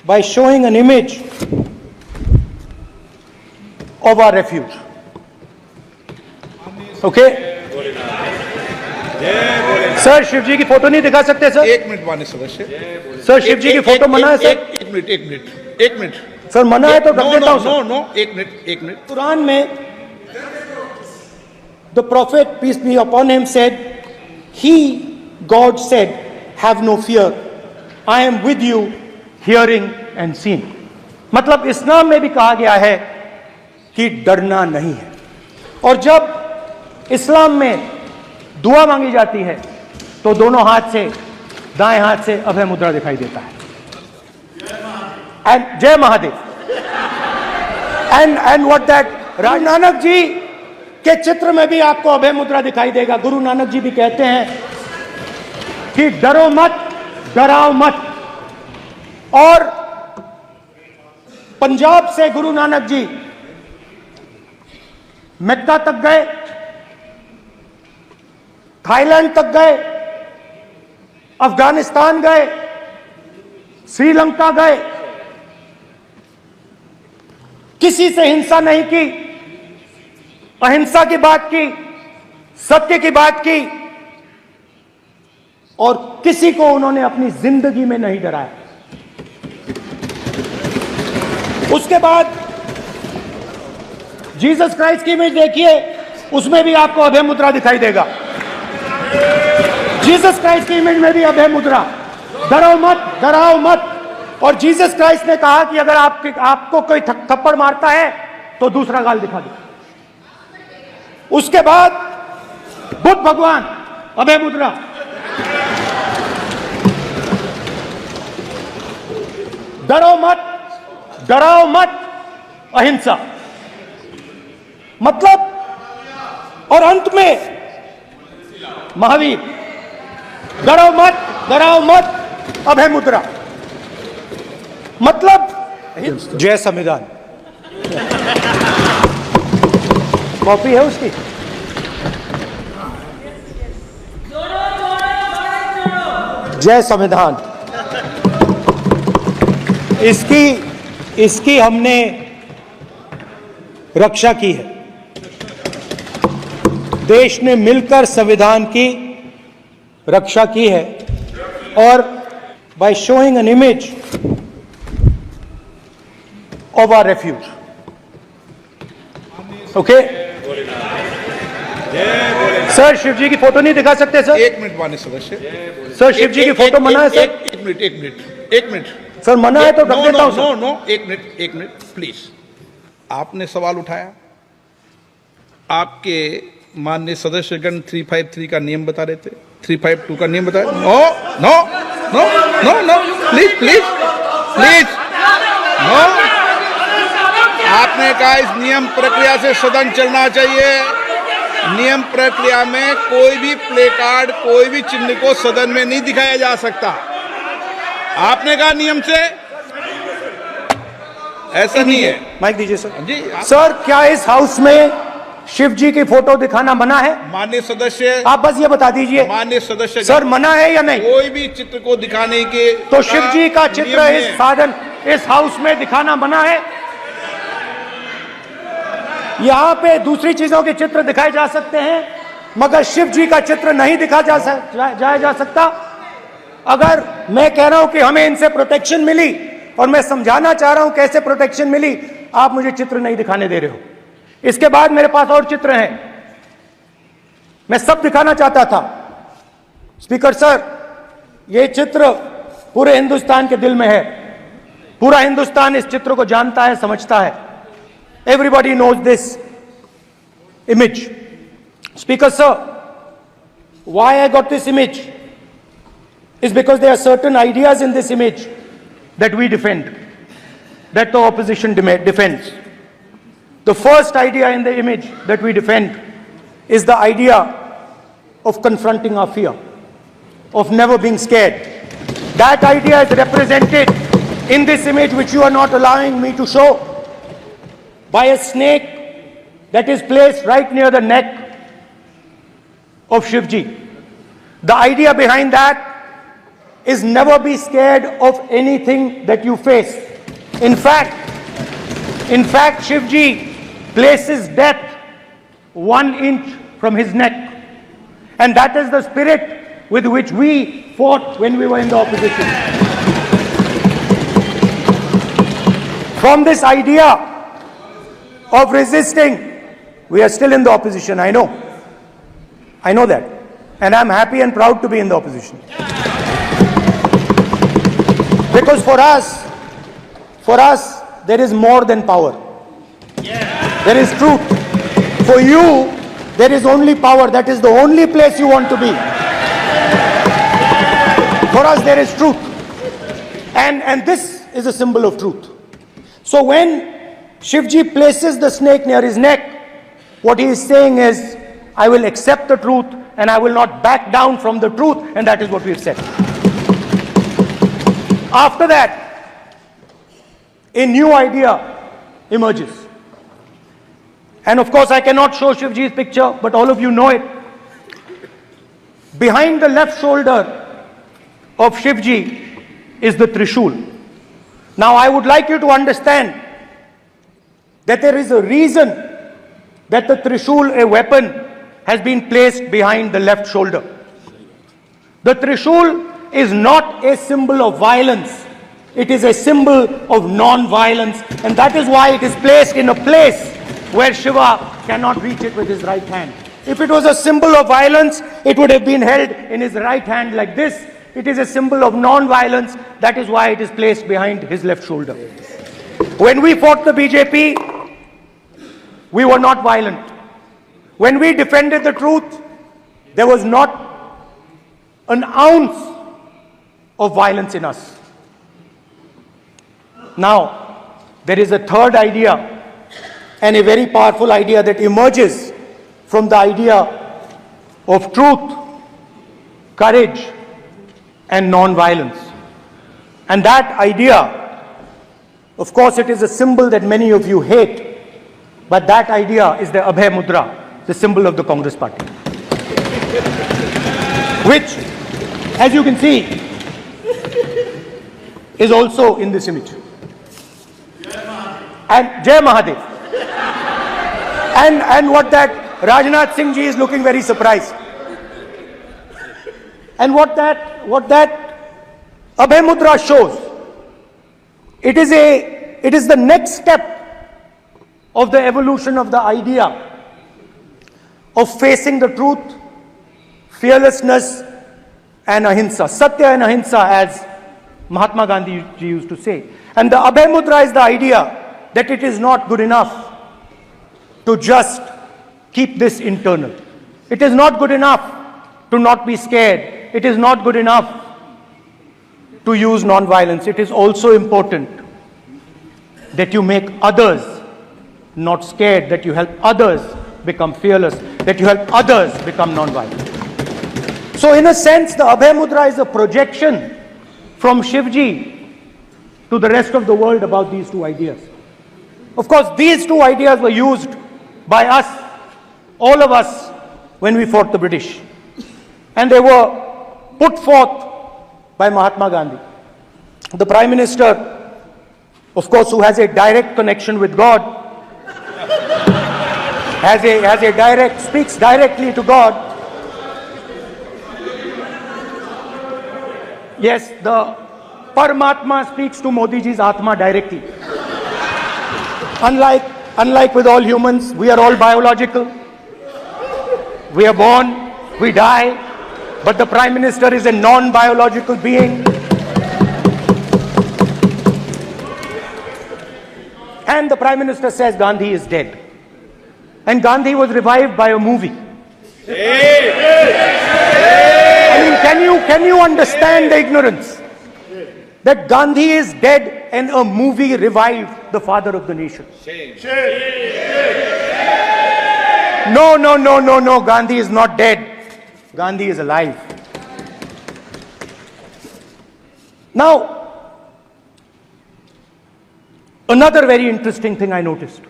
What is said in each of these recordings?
by showing an image of our refuge. Okay? Sir Shiv ji की photo नहीं दिखा सकते सर? एक मिनट माननीय सदस्य। सर शिव जी की फोटो मना है सर? एक मिनट सर मना है तो रख देता हूं सर। नो एक मिनट। कुरान में the prophet peace be upon him said, God said, have no fear, I am with you hearing and seeing. मतलब इस्लाम में भी कहा गया है कि डरना नहीं है। और जब इस्लाम में दुआ मांगी जाती है तो दोनों हाथ से, दाएं हाथ से अभय मुद्रा दिखाई देता है। एंड जय महादेव। एंड व्हाट दैट राज नानक जी के चित्र में भी आपको अभय मुद्रा दिखाई देगा। गुरु नानक जी भी कहते हैं कि डरो मत, डराओ मत। और पंजाब से गुरु नानक जी मक्का तक गए, थाईलैंड तक गए, अफगानिस्तान गए, श्रीलंका गए, किसी से हिंसा नहीं की, अहिंसा की बात की, सत्य की बात की, और किसी को उन्होंने अपनी जिंदगी में नहीं डराया। उसके बाद जीसस क्राइस्ट की इमेज देखिए, उसमें भी आपको अभय मुद्रा दिखाई देगा। जीसस क्राइस्ट की इमेज में भी अभय मुद्रा, डरो मत, डराओ मत। और जीसस क्राइस्ट ने कहा कि अगर आपको कोई थप्पड़ मारता है तो दूसरा गाल दिखा दो। उसके बाद बुद्ध भगवान, अभय मुद्रा। डरो मत, डराओ मत, अहिंसा। मतलब, और अंत में महावीर, डरो मत, डराओ मत, अभय मुद्रा। मतलब जय संविधान। कॉपी है उसकी? जय संविधान। इसकी हमने रक्षा की है। देश ने मिलकर संविधान की रक्षा की है। और by showing an image of our refuge. Okay? Sir Shiv ji की फोटो नहीं दिखा सकते सर? एक मिनट माननीय सदस्य। सर शिव जी की फोटो मना है सर? एक मिनट सर मना है तो रख देता हूं सर। नो एक मिनट प्लीज। आपने सवाल उठाया, आपके माननीय सदस्यगण 353 का नियम बता रहे थे, 352 का नियम बता रहे। No please no. आपने कहा इस नियम प्रक्रिया से सदन चलना चाहिए। नियम प्रक्रिया में कोई भी प्ले कार्ड, कोई भी चिन्ह को सदन में नहीं दिखाया जा सकता। आपने कहा नियम से, ऐसा नहीं है। माइक दीजिए सर। जी सर, क्या इस हाउस में शिव जी की फोटो दिखाना मना है? माननीय सदस्य, आप बस ये बता दीजिए। माननीय सदस्य सर, मना है या नहीं? कोई भी चित्र को दिखाने के तो शिव जी का चित्र इस हाउस में दिखाना मना है। यहां पे दूसरी चीजों के चित्र दिखाए जा सकते हैं, मगर शिव जी का चित्र नहीं दिखाया जा सकता। अगर मैं कह रहा हूं कि हमें इनसे प्रोटेक्शन मिली, और मैं समझाना चाह रहा हूं कैसे प्रोटेक्शन मिली, आप मुझे चित्र नहीं दिखाने दे रहे हो। इसके बाद मेरे पास और चित्र हैं, मैं सब दिखाना चाहता था। स्पीकर सर, ये चित्र पूरे हिंदुस्तान के दिल में है। पूरा हिंदुस्तान इस चित्र को जानता है, समझता है। Everybody knows this image. Speaker sir, why I got this image is because there are certain ideas in this image that we defend, that the opposition defends. The first idea in the image that we defend is the idea of confronting our fear, of never being scared. That idea is represented in this image, which you are not allowing me to show, by a snake that is placed right near the neck of Shivji. The idea behind that is never be scared of anything that you face. In fact, Shivji places death 1 inch from his neck. And that is the spirit with which we fought when we were in the opposition. From this idea of resisting, we are still in the opposition, I know. I know that. And I'm happy and proud to be in the opposition. Because for us, there is more than power. There is truth. For you, there is only power. That is the only place you want to be. For us, there is truth. And this is a symbol of truth. So when Shivji places the snake near his neck, what he is saying is, I will accept the truth and I will not back down from the truth, and that is what we have said. After that, a new idea emerges. And of course, I cannot show Shivji's picture, but all of you know it. Behind the left shoulder of Shivji is the Trishul. Now, I would like you to understand that there is a reason that the Trishul, a weapon, has been placed behind the left shoulder. The Trishul is not a symbol of violence. It is a symbol of non-violence, and that is why it is placed in a place where Shiva cannot reach it with his right hand. If it was a symbol of violence, it would have been held in his right hand like this. It is a symbol of non-violence. That is why it is placed behind his left shoulder. When we fought the BJP, we were not violent. When we defended the truth, there was not an ounce of violence in us. Now, there is a third idea, and a very powerful idea that emerges from the idea of truth, courage, and non-violence. And that idea, of course, it is a symbol that many of you hate, but that idea is the Abhay Mudra, the symbol of the Congress party. Which, as you can see, is also in this image. And Jai Mahadev. And what that Rajnath Singh ji is looking very surprised. And what that Abhay Mudra shows, it is the next step of the evolution of the idea of facing the truth, fearlessness, and ahimsa. Satya and ahimsa, as Mahatma Gandhi ji used to say. And the Abhay Mudra is the idea that it is not good enough to just keep this internal. It is not good enough to not be scared. It is not good enough to use non-violence. It is also important that you make others not scared, that you help others become fearless, that you help others become non-violent. So in a sense, the Abhay Mudra is a projection from Shivji to the rest of the world about these two ideas. Of course, these two ideas were used by us, all of us, when we fought the British. And they were put forth by Mahatma Gandhi. The Prime Minister, of course, who has a direct connection with God, speaks directly to God. Yes, the Paramatma speaks to Modi ji's Atma directly. Unlike with all humans, we are all biological. We are born, we die, but the Prime Minister is a non-biological being. And the Prime Minister says Gandhi is dead. And Gandhi was revived by a movie. I mean, can you understand the ignorance? That Gandhi is dead and a movie revived the father of the nation. No, Gandhi is not dead. Gandhi is alive. Now, another very interesting thing I noticed.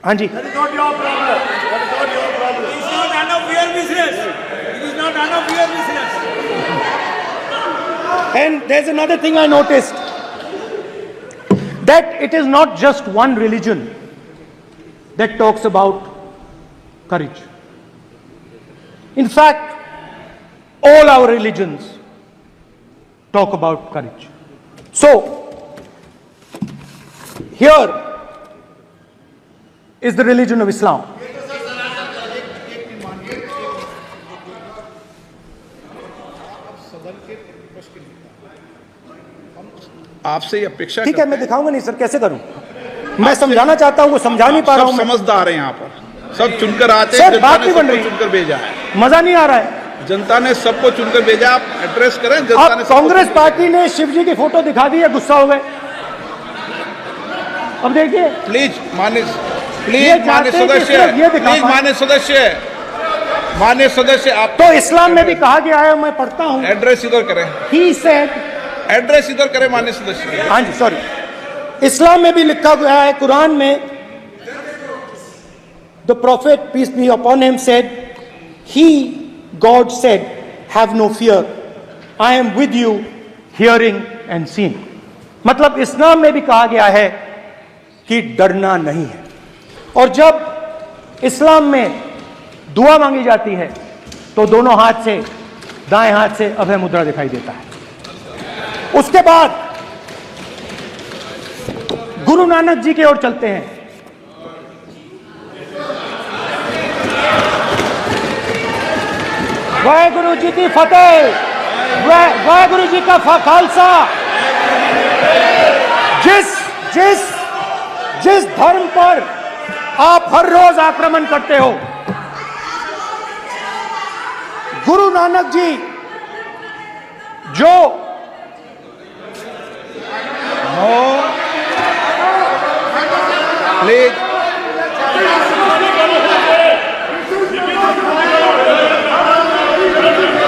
That is not your problem. That is not your problem. It is not none of your business. It is not And there's another thing I noticed, that it is not just one religion that talks about courage. In fact, all our religions talk about courage. So, here is the religion of Islam. आपसे ये अपेक्षा ठीक है, मैं दिखाऊंगा नहीं sir, कैसे करूं? मैं समझाना चाहता हूं, वो समझा नहीं पा रहा हूं। समझदार है यहाँ पर, सब चुनकर आते हैं, सर, जनता बात ने नहीं बन सबको रही। चुनकर भेजा है। मजा नहीं आ रहा है। जनता ने सबको चुनकर भेजा, आप एड्रेस करें। जनता अब ने सबको कांग्रेस चुनकर- पार्टी ने शिव जी की फोटो दिखा दी है, गुस्सा हो गए। अब देखिए, प्लीज मान्य ये चाहते हैं कि सिर्फ ये दिखा प्लीज पाए। मान्य सदस्य आप तो इस्लाम में भी कहा गया है, मैं पढ़ता हूं, एड्रेस इधर करें, ही सेड, एड्रेस इधर करें मान्य सदस्य। हाँ जी सॉरी, इस्लाम में भी लिखा गया है, कुरान में, the prophet peace be upon him said, he god said, have no fear, I am with you hearing and seeing. मतलब इस्लाम में भी कहा गया है कि डरना नहीं है। और जब इस्लाम में दुआ मांगी जाती है तो दोनों हाथ से, दाएं हाथ से अभय मुद्रा दिखाई देता है। उसके बाद गुरु नानक जी की ओर चलते हैं। वाहेगुरु जी की फतेह, वाहेगुरु जी का खालसा। जिस धर्म पर आप हर रोज आक्रमण करते हो, गुरु नानक जी जो please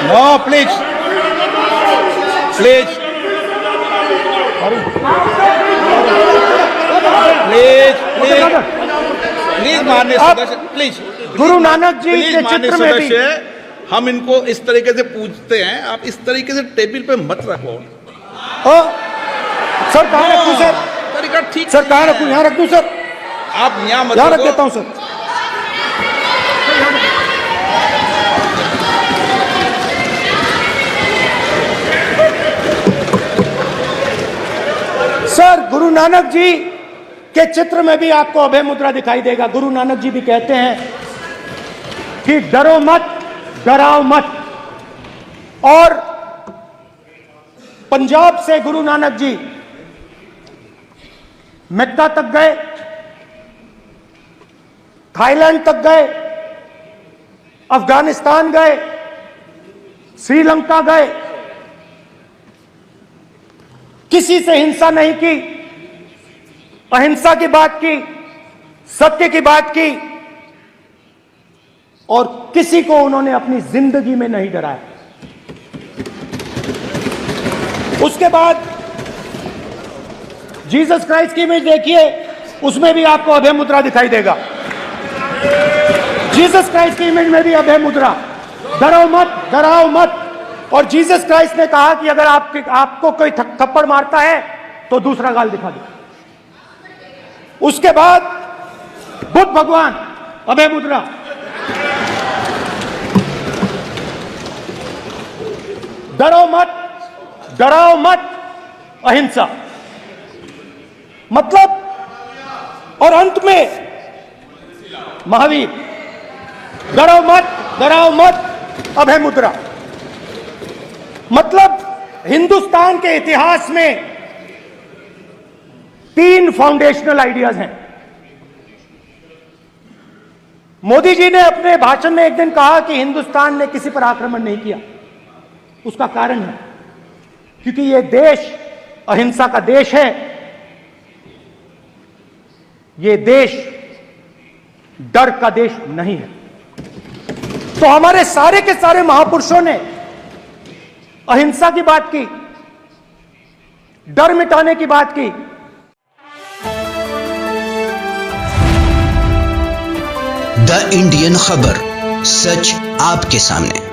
no please please please please please माननीय सदस्य, please Guru Nanak ji please के माननीय चित्र में भी, सदस्य, हम इनको इस तरीके से पूछते हैं, आप इस तरीके से टेबल पे मत रखो। सर कहाँ रखूं सर? तरीका ठीक सर कहाँ रखूं? यहाँ रख दूं सर? आप यहाँ मत यहाँ रख रखो। देता हूं सर। सर गुरु नानक जी के चित्र में भी आपको अभय मुद्रा दिखाई देगा। गुरु नानक जी भी कहते हैं कि डरो मत, डराओ मत। और पंजाब से गुरु नानक जी मेक्का तक गए, थाईलैंड तक गए, अफगानिस्तान गए, श्रीलंका गए, किसी से हिंसा नहीं की, अहिंसा की बात की, सत्य की बात की, और किसी को उन्होंने अपनी जिंदगी में नहीं डराया। उसके बाद जीसस क्राइस्ट की इमेज देखिए, उसमें भी आपको अभय मुद्रा दिखाई देगा। जीसस क्राइस्ट की इमेज में भी अभय मुद्रा, डरो मत, डराओ मत। और जीसस क्राइस्ट ने कहा कि अगर आपको कोई थप्पड़ मारता है तो दूसरा गाल दिखा दो। उसके बाद बुद्ध भगवान, अभय मुद्रा। डरो मत, डराओ मत, अहिंसा। मतलब, और अंत में महावीर, डरो मत, डराओ मत, अभय मुद्रा। मतलब हिंदुस्तान के इतिहास में 3 फाउंडेशनल आइडियाज हैं। मोदी जी ने अपने भाषण में एक दिन कहा कि हिंदुस्तान ने किसी पर आक्रमण नहीं किया। उसका कारण है क्योंकि यह देश अहिंसा का देश है। यह देश डर का देश नहीं है। तो हमारे सारे के सारे महापुरुषों ने अहिंसा की बात की, डर मिटाने की बात की। द इंडियन खबर, सच आपके सामने।